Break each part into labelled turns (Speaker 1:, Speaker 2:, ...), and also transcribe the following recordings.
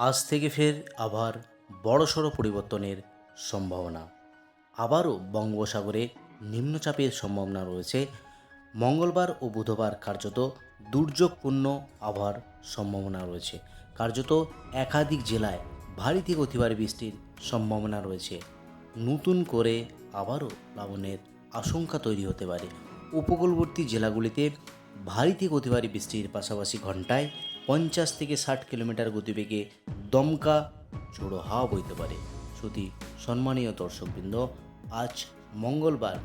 Speaker 1: আজ থেকে ফের আবার বড়সড় পরিবর্তনের সম্ভাবনা। আবারও বঙ্গোপসাগরে নিম্নচাপের সম্ভাবনা রয়েছে। মঙ্গলবার ও বুধবার কার্যত দুর্যোগপূর্ণ আবহাওয়ার সম্ভাবনা রয়েছে। কার্যত একাধিক জেলায় ভারী থেকে অতি ভারী বৃষ্টির সম্ভাবনা রয়েছে। নতুন করে আবারও প্লাবনের আশঙ্কা তৈরি হতে পারে। উপকূলবর্তী জেলাগুলিতে ভারী থেকে অতি ভারী বৃষ্টির পাশাপাশি ঘন্টায় 50 থেকে 60 কিলোমিটার গতিবেগে দমকা ঝোড়ো হাওয়া বইতে পারে। শ্রুতি সম্মানীয় দর্শকবৃন্দ, আজ মঙ্গলবার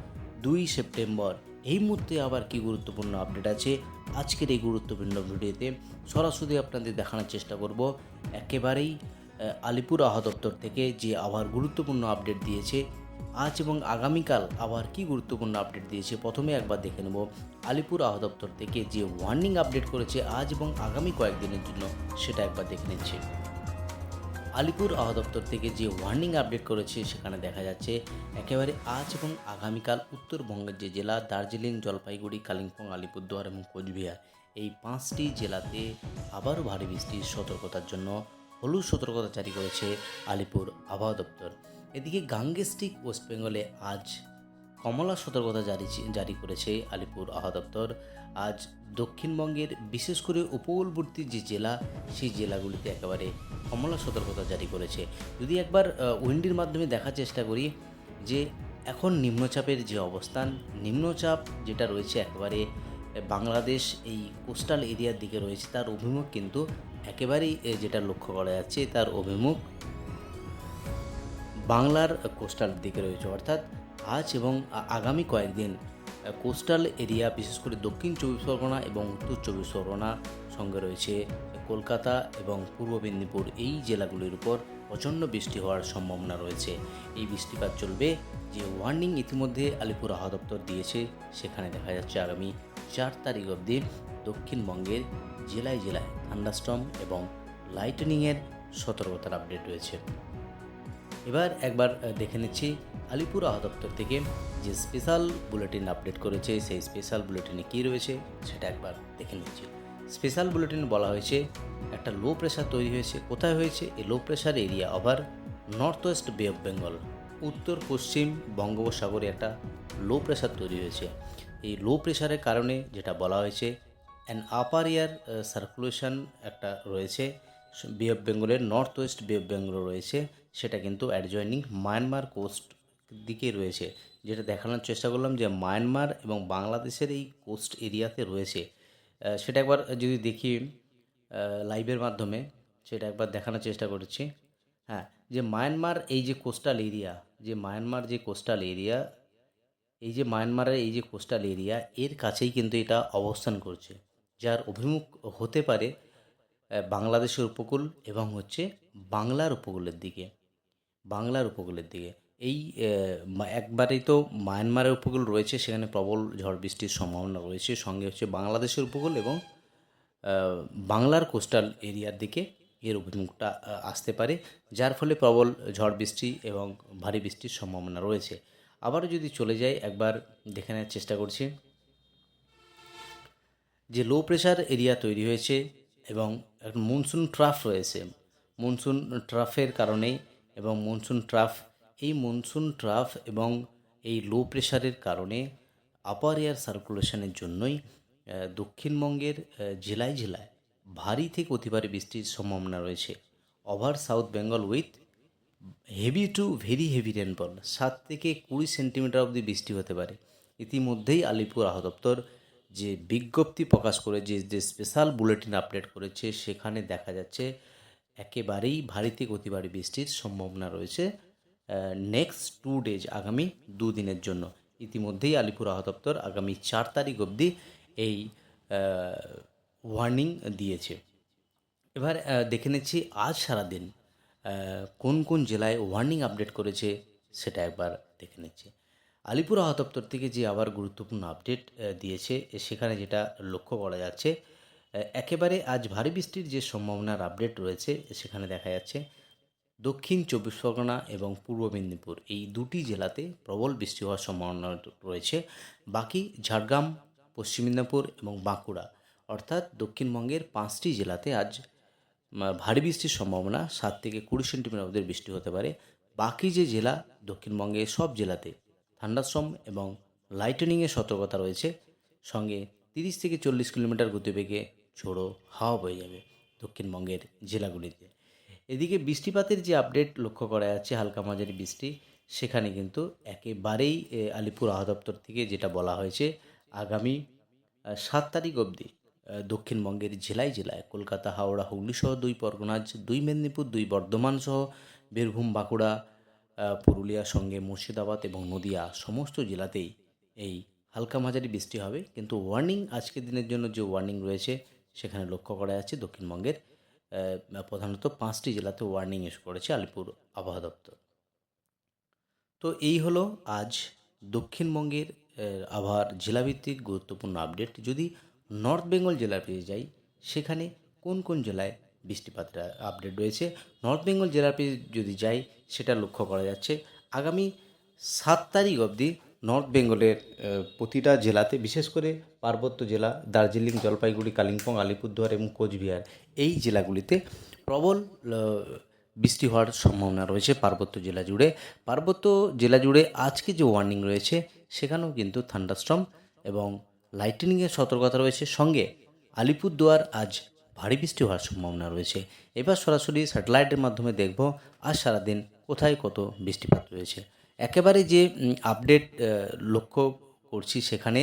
Speaker 1: 2 সেপ্টেম্বর এই মুহূর্তে আবার কি গুরুত্বপূর্ণ আপডেট আছে আজকের এই গুরুত্বপূর্ণ ভিডিওতে সরাসরি আপনাদের দেখানোর চেষ্টা করব। একেবারেই আলিপুর আবহাওয়া দপ্তর থেকে যে আবহাওয়ার গুরুত্বপূর্ণ আপডেট দিয়েছে আজ এবং আগামীকাল আবার কি গুরুত্বপূর্ণ আপডেট দিয়েছে প্রথমে একবার দেখে নেব। আলিপুর আবহাওয়া দপ্তর থেকে যে ওয়ার্নিং আপডেট করেছে আজ এবং আগামী কয়েকদিনের জন্য সেটা একবার দেখে নিচ্ছি। আলিপুর আবহাওয়া দপ্তর থেকে যে ওয়ার্নিং আপডেট করেছে সেখানে দেখা যাচ্ছে একেবারে আজ এবং আগামীকাল উত্তরবঙ্গের যে জেলা দার্জিলিং, জলপাইগুড়ি, কালিম্পং, আলিপুরদুয়ার এবং কোচবিহার এই 5টি জেলাতে আবারও ভারী বৃষ্টির সতর্কতার জন্য হলুদ সতর্কতা জারি করেছে আলিপুর আবহাওয়া দপ্তর। এদিকে গাঙ্গেস্টিক ওয়েস্ট বেঙ্গলে আজ কমলা সতর্কতা জারি করেছে আলিপুর আবহাওয়া দপ্তর। আজ দক্ষিণবঙ্গের বিশেষ করে উপকূলবর্তী যে জেলা সেই জেলাগুলিতে একেবারে কমলা সতর্কতা জারি করেছে। যদি একবার উইন্ডির মাধ্যমে দেখার চেষ্টা করি যে এখন নিম্নচাপের যে অবস্থান, নিম্নচাপ যেটা রয়েছে একেবারে বাংলাদেশ এই কোস্টাল এরিয়ার দিকে রয়েছে, তার অভিমুখ কিন্তু একেবারেই যেটা লক্ষ্য করা যাচ্ছে তার অভিমুখ বাংলার কোস্টাল দিকে রয়েছে। অর্থাৎ আজ এবং আগামী কয়েকদিন কোস্টাল এরিয়া বিশেষ করে দক্ষিণ চব্বিশ পরগনা এবং উত্তর চব্বিশ পরগনা সঙ্গে রয়েছে কলকাতা এবং পূর্ব মেদিনীপুর এই জেলাগুলির উপর প্রচণ্ড বৃষ্টি হওয়ার সম্ভাবনা রয়েছে। এই বৃষ্টিপাত চলবে। যে ওয়ার্নিং ইতিমধ্যে আলিপুর আবহাওয়া দপ্তর দিয়েছে সেখানে দেখা যাচ্ছে আগামী 4 তারিখ অবধি দক্ষিণবঙ্গের জেলায় জেলায় থান্ডারস্টর্ম এবং লাইটনিংয়ের সতর্কতার আপডেট রয়েছে। এবার একবার দেখে নিচ্ছি আলিপুর আবহাওয়া দপ্তর থেকে যে স্পেশাল বুলেটিন আপডেট করেছে সেই স্পেশাল বুলেটিনে কী রয়েছে সেটা একবার দেখে নিচ্ছি। স্পেশাল বুলেটিনে বলা হয়েছে একটা লো প্রেশার তৈরি হয়েছে। কোথায় হয়েছে? এই low pressure area over north West বে অফ বেঙ্গল, উত্তর পশ্চিম বঙ্গোপসাগরে একটা লো প্রেশার তৈরি হয়েছে। এই লো প্রেশারের কারণে যেটা বলা হয়েছে অ্যান আপার এয়ার সার্কুলেশন একটা রয়েছে বে অফ বেঙ্গলের, নর্থ ওয়েস্ট বে অফ বেঙ্গল রয়েছে, সেটা কিন্তু অ্যাডজয়নিং মায়ানমার কোস্ট দিকে রয়েছে। যেটা দেখানোর চেষ্টা করলাম যে মায়ানমার এবং বাংলাদেশের এই কোস্ট এরিয়াতে রয়েছে। সেটা একবার যদি দেখি লাইভের মাধ্যমে সেটা একবার দেখানোর চেষ্টা করেছি। হ্যাঁ, যে মায়ানমার এই যে কোস্টাল এরিয়া, যে মায়ানমার যে কোস্টাল এরিয়া, এই যে মায়ানমারের এই যে কোস্টাল এরিয়া এর কাছেই কিন্তু এটা অবস্থান করছে, যার অভিমুখ হতে পারে বাংলাদেশের উপকূল এবং হচ্ছে বাংলার উপকূলের দিকে। বাংলার উপকূলের দিকে এই একবারেই তো মায়ানমারের উপকূল রয়েছে, সেখানে প্রবল ঝড় বৃষ্টির সম্ভাবনা রয়েছে। সঙ্গে হচ্ছে বাংলাদেশের উপকূল এবং বাংলার কোস্টাল এরিয়ার দিকে এর অভিমুখটা আসতে পারে, যার ফলে প্রবল ঝড় বৃষ্টি এবং ভারী বৃষ্টির সম্ভাবনা রয়েছে। আবারও যদি চলে যাই একবার দেখে নেওয়ার চেষ্টা করছি যে লো প্রেশার এরিয়া তৈরি হয়েছে এবং একটা মনসুন ট্রাফ রয়েছে। মনসুন ট্রাফের কারণেই এবং এই মনসুন ট্রাফ এবং এই লো প্রেশারের কারণে আপার এয়ার সার্কুলেশনের জন্যই দক্ষিণবঙ্গের জেলায় জেলায় ভারী থেকে অতি ভারী বৃষ্টির সম্ভাবনা রয়েছে। Over south Bengal with heavy two very heavy rainfall, 7 থেকে 20 সেন্টিমিটার অবধি বৃষ্টি হতে পারে। ইতিমধ্যেই আলিপুর আবহাওয়া দপ্তর যে বিজ্ঞপ্তি প্রকাশ করে যে স্পেশাল বুলেটিন আপডেট করেছে সেখানে দেখা যাচ্ছে একেবারেই ভারী থেকে অতি ভারী বৃষ্টির সম্ভাবনা রয়েছে নেক্সট 2 ডেজ, আগামী 2 দিনের জন্য। ইতিমধ্যেই আলিপুর আবহাওয়া দপ্তর আগামী 4 তারিখ অবধি এই ওয়ার্নিং দিয়েছে। এবার দেখে নিচ্ছি আজ সারাদিন কোন কোন জেলায় ওয়ার্নিং আপডেট করেছে সেটা একবার দেখে নিচ্ছি। আলিপুর আবহাওয়া দপ্তর থেকে যে আবার গুরুত্বপূর্ণ আপডেট দিয়েছে সেখানে যেটা লক্ষ্য করা যাচ্ছে একেবারে আজ ভারী বৃষ্টির যে সম্ভাবনার আপডেট রয়েছে সেখানে দেখা যাচ্ছে দক্ষিণ চব্বিশ পরগনা এবং পূর্ব মেদিনীপুর এই দুটি জেলাতে প্রবল বৃষ্টি হওয়ার সম্ভাবনা রয়েছে। বাকি ঝাড়গ্রাম, পশ্চিম মেদিনীপুর এবং বাঁকুড়া অর্থাৎ দক্ষিণবঙ্গের 5টি জেলাতে আজ ভারী বৃষ্টির সম্ভাবনা 7 থেকে 20 সেন্টিমিটার অবধি বৃষ্টি হতে পারে। বাকি যে জেলা দক্ষিণবঙ্গের সব জেলাতে থান্ডারস্টর্ম এবং লাইটেনিংয়ের সতর্কতা রয়েছে। সঙ্গে 30 থেকে 40 কিলোমিটার গতিবেগে ঝোড়ো হাওয়া বয়ে যাবে দক্ষিণবঙ্গের জেলাগুলিতে। এদিকে বৃষ্টিপাতের যে আপডেট লক্ষ্য করা যাচ্ছে হালকা মাঝারি বৃষ্টি, সেখানে কিন্তু একেবারেই আলিপুর আবহাওয়া দপ্তর থেকে যেটা বলা হয়েছে আগামী 7 তারিখ অবধি দক্ষিণবঙ্গের জেলায় জেলায় কলকাতা, হাওড়া, হুগলি সহ 2 পরগনা, 2 মেদিনীপুর, 2 বর্ধমান সহ বীরভূম, বাঁকুড়া, পুরুলিয়া সঙ্গে মুর্শিদাবাদ এবং নদিয়া সমস্ত জেলাতেই এই হালকা মাঝারি বৃষ্টি হবে। কিন্তু ওয়ার্নিং আজকের দিনের জন্য যে ওয়ার্নিং রয়েছে সেখানে লক্ষ্য করা যাচ্ছে দক্ষিণবঙ্গের প্রধানত 5টি জেলাতে ওয়ার্নিং ইস্যু করেছে আলিপুর আবহাওয়া দপ্তর। তো এই হলো আজ দক্ষিণবঙ্গের আবহাওয়ার জেলাভিত্তিক গুরুত্বপূর্ণ আপডেট। যদি নর্থ বেঙ্গল জেলার পেয়ে যাই, সেখানে কোন কোন জেলায় বৃষ্টিপাতের আপডেট রয়েছে। নর্থ বেঙ্গল জেলার পেয়ে যদি যাই, সেটা লক্ষ্য করা যাচ্ছে আগামী 7 তারিখ অবধি নর্থ বেঙ্গলের প্রতিটা জেলাতে, বিশেষ করে পার্বত্য জেলা দার্জিলিং, জলপাইগুড়ি, কালিম্পং, আলিপুরদুয়ার এবং কোচবিহার, এই জেলাগুলিতে প্রবল বৃষ্টি হওয়ার সম্ভাবনা রয়েছে পার্বত্য জেলা জুড়ে। পার্বত্য জেলা জুড়ে আজকে যে ওয়ার্নিং রয়েছে সেখানেও কিন্তু থান্ডারস্টর্ম এবং লাইটেনিংয়ের সতর্কতা রয়েছে। সঙ্গে আলিপুরদুয়ার আজ ভারী বৃষ্টি হওয়ার সম্ভাবনা রয়েছে। এবার সরাসরি স্যাটেলাইটের মাধ্যমে দেখব আজ সারাদিন কোথায় কত বৃষ্টিপাত রয়েছে। একেবারে যে আপডেট লক্ষ্য করছি, সেখানে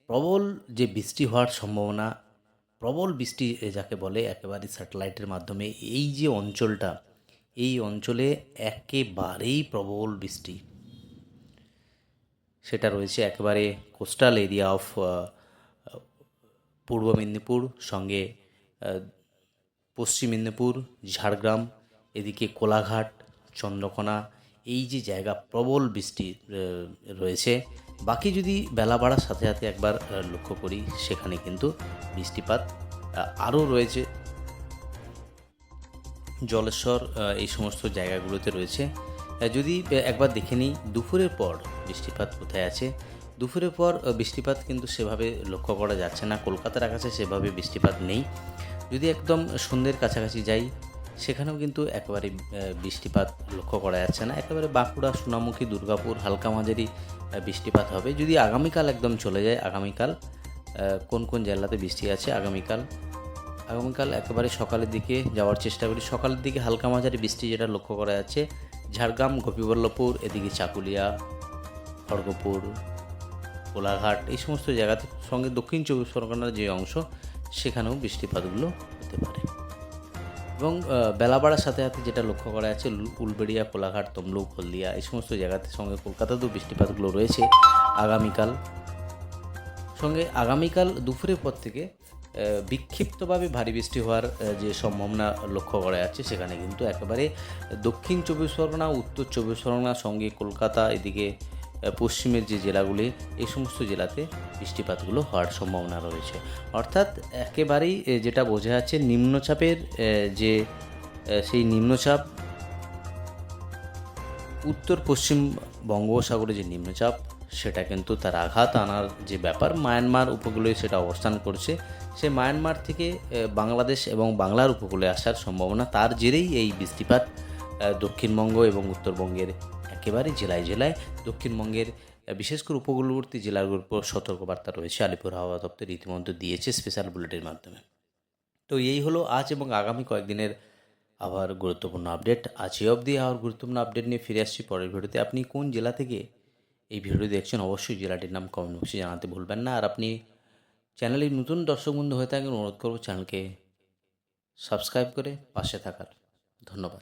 Speaker 1: প্রবল যে বৃষ্টি হওয়ার সম্ভাবনা, প্রবল বৃষ্টি যাকে বলে, একেবারে স্যাটেলাইটের মাধ্যমে এই যে অঞ্চলটা, এই অঞ্চলে একেবারেই প্রবল বৃষ্টি সেটা রয়েছে একেবারে কোস্টাল এরিয়া অফ পূর্ব মেদিনীপুর, সঙ্গে পশ্চিম মেদিনীপুর, ঝাড়গ্রাম, এদিকে কোলাঘাট, চন্দ্রকোনা, এই যে জায়গা প্রবল বৃষ্টি রয়েছে। বাকি যদি বেলা বাড়ার সাথে সাথে একবার লক্ষ্য করি, সেখানে কিন্তু বৃষ্টিপাত আরও রয়েছে। জলেশ্বর, এই সমস্ত জায়গাগুলোতে রয়েছে। যদি একবার দেখে নিই দুপুরের পর বৃষ্টিপাত কোথায় আছে। দুপুরের পর বৃষ্টিপাত কিন্তু সেভাবে লক্ষ্য করা যাচ্ছে না। কলকাতার কাছে সেভাবে বৃষ্টিপাত নেই। যদি একদম সন্ধ্যের কাছাকাছি যাই, সেখানেও কিন্তু একেবারে বৃষ্টিপাত লক্ষ্য করা যাচ্ছে না। একেবারে বাঁকুড়া, সোনামুখী, দুর্গাপুর হালকা মাঝারি বৃষ্টিপাত হবে। যদি আগামীকাল একদম চলে যায়, আগামীকাল কোন কোন জেলাতে বৃষ্টি আছে, আগামীকাল একেবারে সকালের দিকে যাওয়ার চেষ্টা করি। সকালের দিকে হালকা মাঝারি বৃষ্টি যেটা লক্ষ্য করা যাচ্ছে ঝাড়গ্রাম, গোপীবল্লভপুর, এদিকে চাকুলিয়া, খড়গপুর, কোলাঘাট, এই সমস্ত জায়গাতে, সঙ্গে দক্ষিণ চব্বিশ পরগনার যে অংশ, সেখানেও বৃষ্টিপাতগুলো হতে পারে। এবং বেলা বাড়ার সাথে সাথে যেটা লক্ষ্য করা যাচ্ছে উলবেড়িয়া, কোলাঘাট, তমলুক, হলদিয়া, এই সমস্ত জায়গাতে, সঙ্গে কলকাতাতেও বৃষ্টিপাতগুলো রয়েছে আগামীকাল। সঙ্গে আগামীকাল দুপুরের পর থেকে বিক্ষিপ্তভাবে ভারী বৃষ্টি হওয়ার যে সম্ভাবনা লক্ষ্য করা যাচ্ছে, সেখানে কিন্তু একেবারে দক্ষিণ চব্বিশ পরগনা, উত্তর চব্বিশ পরগনা, সঙ্গে কলকাতা, এদিকে পশ্চিমের যে জেলাগুলি, এই সমস্ত জেলাতে বৃষ্টিপাতগুলো হওয়ার সম্ভাবনা রয়েছে। অর্থাৎ একেবারেই যেটা বোঝা যাচ্ছে নিম্নচাপের যে সেই নিম্নচাপ, উত্তর পশ্চিম বঙ্গোপসাগরে যে নিম্নচাপ, সেটা কিন্তু তার আঘাত আনার যে ব্যাপার, মায়ানমার উপকূলে সেটা অবস্থান করছে। সে মায়ানমার থেকে বাংলাদেশ এবং বাংলার উপকূলে আসার সম্ভাবনা, তার জেরেই এই বৃষ্টিপাত দক্ষিণবঙ্গ এবং উত্তরবঙ্গের একেবারে জেলায় জেলায়। দক্ষিণবঙ্গের বিশেষ করে উপকূলবর্তী জেলাগুলোর উপর সতর্কবার্তা রয়েছে, আলিপুর আবহাওয়া দপ্তর ইতিমধ্যে দিয়েছে স্পেশাল বুলেটিনের মাধ্যমে। তো এই হলো আজ এবং আগামী কয়েকদিনের আবার গুরুত্বপূর্ণ আপডেট। আজ অবধি আবার গুরুত্বপূর্ণ আপডেট নিয়ে ফিরে আসছি পরের ভিডিওতে। আপনি কোন জেলা থেকে এই ভিডিও দেখছেন, অবশ্যই জেলাটির নাম কমেন্ট বক্সে জানাতে ভুলবেন না। আর আপনি চ্যানেলে নতুন দর্শক বন্ধু হয়ে থাকেন, অনুরোধ করব চ্যানেলকে সাবস্ক্রাইব করে পাশে থাকার। ধন্যবাদ।